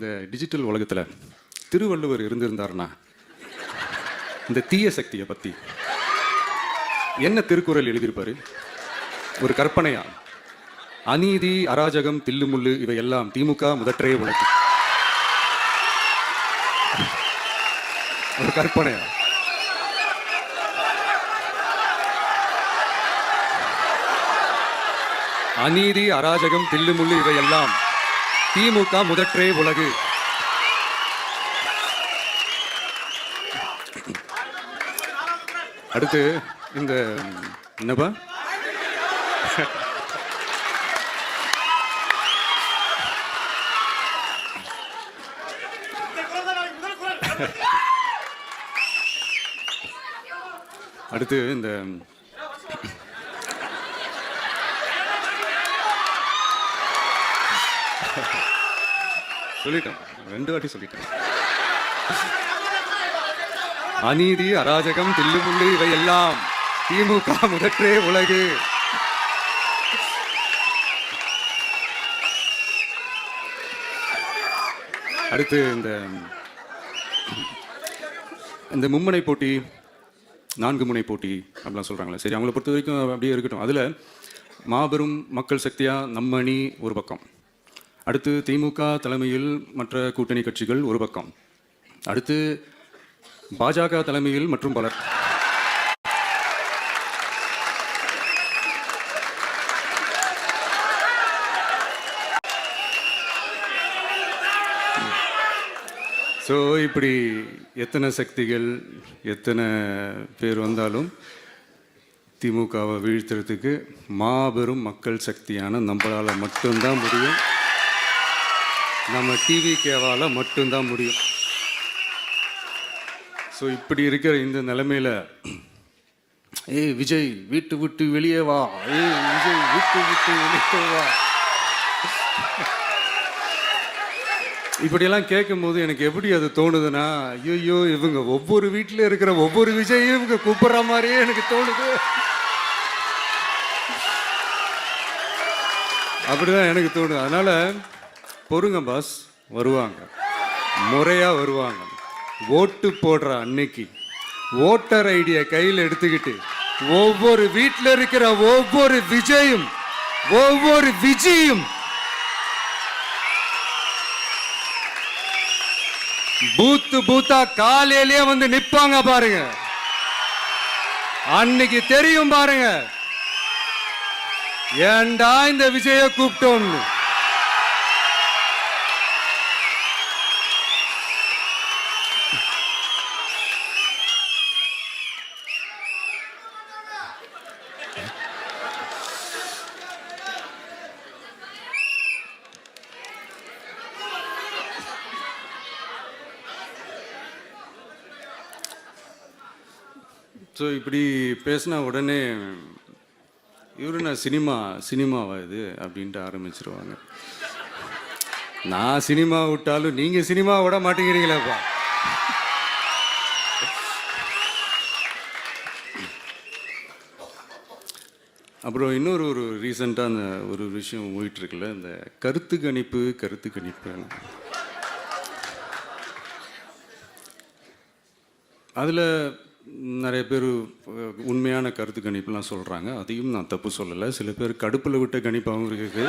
இந்த டிஜிட்டல் உலகத்தில் திருவள்ளுவர் இருந்திருந்தாருன்னா இந்த தீய சக்தியை பற்றி என்ன திருக்குறள் எழுதியிருப்பாரு? ஒரு கற்பனையா, அநீதி, அராஜகம், தில்லுமுள்ளு இவையெல்லாம் திமுக முதற்றே உலகு. ஒரு கற்பனையா? அநீதி, அராஜகம், தில்லுமுள்ளு இவையெல்லாம் திமுக முதற்றே உலகு. அடுத்து இந்த என்னப்பா அடுத்து இந்த சொல்லிட்டேன், 2 வாட்டி சொல்லிட்டேன். அநீதி, அராஜகம், தில்லுமுள்ளு இவையெல்லாம் திமுக முதற்றே உலகு. அடுத்து இந்த மும்முனை போட்டி, 4 முனை போட்டி அப்படிலாம் சொல்றாங்களே, சரி, அவங்கள பொறுத்த வரைக்கும் அப்படியே இருக்கட்டும். அதுல மாபெரும் மக்கள் சக்தியா நம்ம அணி ஒரு பக்கம், அடுத்து திமுக தலைமையில் மற்ற கூட்டணி கட்சிகள் ஒரு பக்கம், அடுத்து பாஜக தலைமையில் மற்றும் பலர். ஸோ இப்படி எத்தனை சக்திகள், எத்தனை பேர் வந்தாலும் திமுகவை வீழ்த்துறதுக்கு மாபெரும் மக்கள் சக்தியான நம்மளால் மட்டும்தான் முடியும். நம்ம டிவிகேவால் மட்டும்தான் முடியும். ஸோ இப்படி இருக்கிற இந்த நிலைமையில், ஏய் விஜய் வீட்டு விட்டு வெளியே வா, ஏய் விஜய் வீட்டு விட்டு வெளியே வா, இப்படியெல்லாம் கேட்கும்போது எனக்கு எப்படி அது தோணுதுன்னா, ஐயோ இவங்க ஒவ்வொரு வீட்டில் இருக்கிற ஒவ்வொரு விஜயும் இவங்க கூப்பிட்ற மாதிரியே எனக்கு தோணுது. அப்படிதான் எனக்கு தோணுது. அதனால பொறுங்க பாஸ், வருவாங்க, முறையாக வருவாங்க. ஓட்டு போடுற அன்னைக்கு ஓட்டர் ஐடியை கையில் எடுத்துக்கிட்டு ஒவ்வொரு வீட்டில் இருக்கிற ஒவ்வொரு விஜயும் பூத்தா காலையிலேயே வந்து நிப்பாங்க பாருங்க. அன்னைக்கு தெரியும் பாருங்க, ஏண்டா இந்த விஜய கூப்பிட்டோம்னு. ஸோ இப்படி பேசினா உடனே இவரு நான் சினிமாவா இது அப்படின்ட்டு ஆரம்பிச்சிருவாங்க. நான் சினிமா விட்டாலும் நீங்கள் சினிமா விட மாட்டேங்கிறீங்களேப்பா. அப்புறம் இன்னொரு ரீசெண்டாக அந்த ஒரு விஷயம் போயிட்டுருக்குல்ல, இந்த கருத்து கணிப்பு அதில் நிறைய பேர் உண்மையான கருத்து கணிப்புலாம் சொல்கிறாங்க. அதையும் நான் தப்பு சொல்லலை. சில பேர் கடுப்பில் விட்ட கணிப்பாகவும் இருக்குது,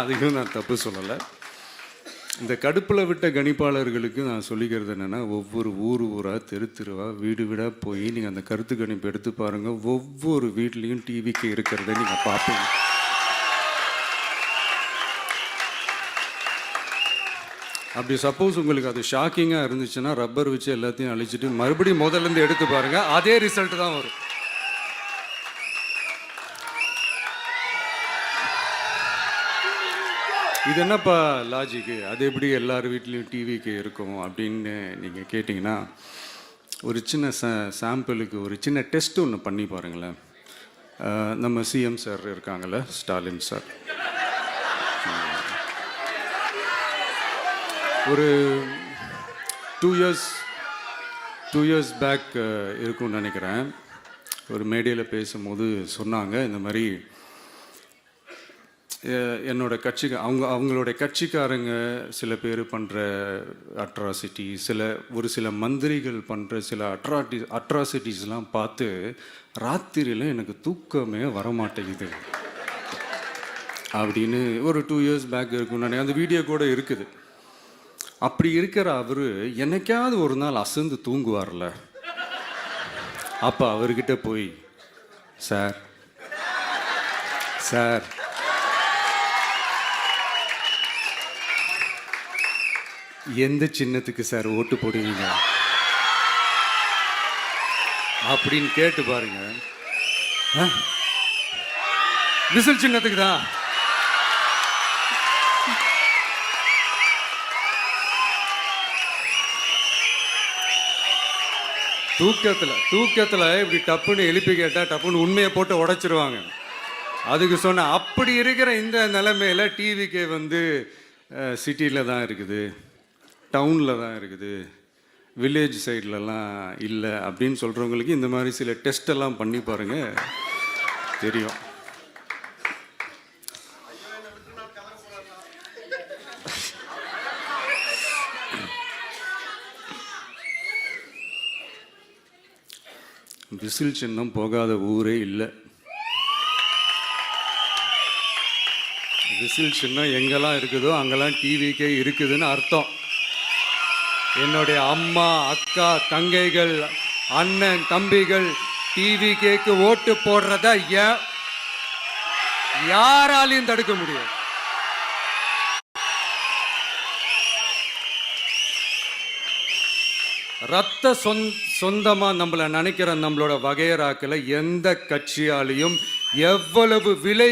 அதையும் நான் தப்பு சொல்லலை. இந்த கடுப்பில் விட்ட கணிப்பாளர்களுக்கு நான் சொல்லிக்கிறது என்னென்னா, ஒவ்வொரு ஊராக தெருவாக வீடு வீடாக போய் நீங்கள் அந்த கருத்து கணிப்பு எடுத்து பாருங்கள். ஒவ்வொரு வீட்லேயும் டிவிக்கு இருக்கிறத நீங்கள் பார்ப்பீங்க. அப்படி சப்போஸ் உங்களுக்கு அது ஷாக்கிங்காக இருந்துச்சுன்னா ரப்பர் வச்சு எல்லாத்தையும் அழிச்சிட்டு மறுபடியும் முதல்லேருந்து எடுத்து பாருங்கள், அதே ரிசல்ட் தான் வரும். இது என்னப்பா லாஜிக்கு, அது எப்படி எல்லார் வீட்லேயும் டிவிக்கு இருக்கும் அப்படின்னு நீங்கள் கேட்டிங்கன்னா, ஒரு சின்ன சாம்பிளுக்கு ஒரு சின்ன டெஸ்ட் ஒன்று பண்ணி பாருங்களேன். நம்ம சிஎம் சார் இருக்காங்கள்ல, ஸ்டாலின் சார், ஒரு 2 இயர்ஸ் பேக் இருக்கும்னு நினைக்கிறேன், ஒரு மேடையில் பேசும்போது சொன்னாங்க, இந்த மாதிரி என்னோட கட்சிக்கு அவங்களுடைய கட்சிக்காரங்க சில பேர் பண்ணுற அட்ராசிட்டி, ஒரு சில மந்திரிகள் பண்ணுற சில அட்ராசிட்டிஸ்லாம் பார்த்து ராத்திரியில் எனக்கு தூக்கமே வரமாட்டேங்குது அப்படின்னு ஒரு 2 years பேக் இருக்கும். நான் அந்த வீடியோ கூட இருக்குது. அப்படி இருக்கிற அவர் என்னைக்காவது ஒரு நாள் அசந்து தூங்குவார்ல, அப்போ அவர்கிட்ட போய் சார் சார் எந்த சின்னத்துக்கு சார் ஓட்டு போடுவீங்க அப்படின்னு கேட்டு பாருங்க. விசில் சின்னத்துக்கு தான். தூக்கத்தில் இப்படி டப்புன்னு எழுப்பி கேட்டால் டப்புன்னு உண்மையை போட்டு உடைச்சிருவாங்க. அதுக்கு சொன்ன அப்படி இருக்கிற இந்த நிலைமையில டிவிக்கே சிட்டியில் தான் இருக்குது, டவுனில் தான் இருக்குது, வில்லேஜ் சைட்லலாம் இல்லை அப்படின்னு சொல்கிறவங்களுக்கு இந்த மாதிரி சில டெஸ்டெல்லாம் பண்ணி பாருங்க, தெரியும். விசில் சின்னம் போகாத ஊரே இல்லை. விசில் சின்னம் எங்கெல்லாம் இருக்குதோ அங்கெல்லாம் டிவிக்கே இருக்குதுன்னு அர்த்தம். என்னுடைய அம்மா, அக்கா, தங்கைகள், அண்ணன், தம்பிகள் டிவிக்கேக்கு ஓட்டு போடுறத யாராலையும் தடுக்க முடியாது. ரத்த சொந்தமா நம்மள நினைக்கிற நம்மளோட வகையராக்களை எந்த கட்சியாலையும் எவ்வளவு விலை